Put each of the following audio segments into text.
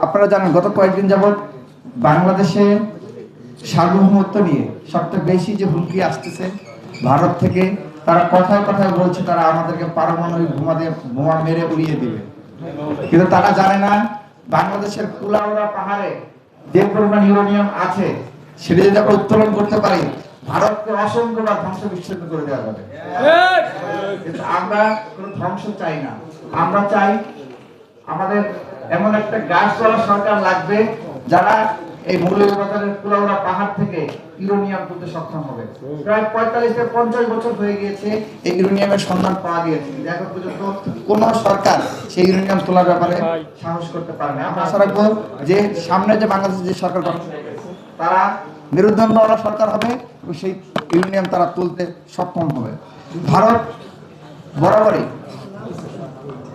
আপনারা জানেন গত কয়েকদিন যাবৎ বাংলাদেশে সার্বভৌমত্ব নিয়ে সবচেয়ে বেশি যে হুমকি আসতেছে ভারত থেকে, তারা কথায় কথায় বলছে তারা আমাদেরকে পারমাণবিক বোমা মেরে উড়িয়ে দিবে। কিন্তু তারা জানে না বাংলাদেশের কুলাউড়া পাহাড়ে যে পরিমাণ ইউরেনিয়াম আছে সেটা যদি আমরা উত্তোলন করতে পারি ভারতকে অসংখ্যবার ধ্বংস বিচ্ছিন্ন করে দেওয়া যাবে। কিন্তু আমরা কোনো ধ্বংস চাই না, আমরা চাই আমাদের এমন একটা গাছওয়ালা সরকার লাগবে যারা এই মৌলভীবাজারের কুলাউড়া পাহাড় থেকে ইউরেনিয়াম তুলতে সক্ষম হবে। প্রায় 45 থেকে 50 বছর হয়ে গিয়েছে এই ইউরেনিয়ামের সন্ধান পাওয়া গিয়েছে, কিন্তু এখন পর্যন্ত কোন সরকার সেই ইউরেনিয়াম তোলার ব্যাপারে সাহস করতে পারে না। আমরা আশা রাখবো যে সামনে যে বাংলাদেশের যে সরকার গঠন করবে তারা মেরুদণ্ডওয়ালা সরকার হবে এবং সেই ইউরেনিয়াম তারা তুলতে সক্ষম হবে। ভারত বরাবরই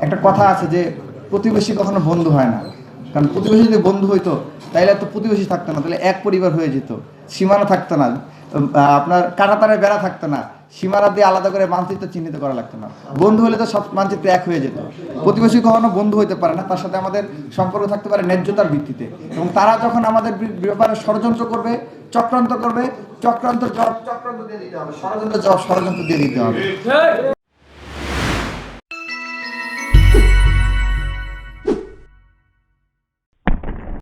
একটা কথা আছে যে প্রতিবেশী কখনো বন্ধু হয় না, কারণ প্রতিবেশী যদি বন্ধু হইতো তাইলে তো প্রতিবেশী থাকতো না, তাহলে এক পরিবার হয়ে যেত, সীমানা থাকতো না, আপনার কাঁটাতারের বেড়া থাকতো না, সীমানা দিয়ে আলাদা করে মানচিত্র চিহ্নিত করা লাগতো না, বন্ধু হলে তো সব মানচিত্র এক হয়ে যেত। প্রতিবেশী কখনো বন্ধু হইতে পারে না, তার সাথে আমাদের সম্পর্ক থাকতে পারে ন্যায্যতার ভিত্তিতে। এবং তারা যখন আমাদের ব্যাপারে ষড়যন্ত্র করবে, চক্রান্ত করবে, চক্রান্ত দিয়ে দিতে হবে, ষড়যন্ত্র দিয়ে দিতে হবে।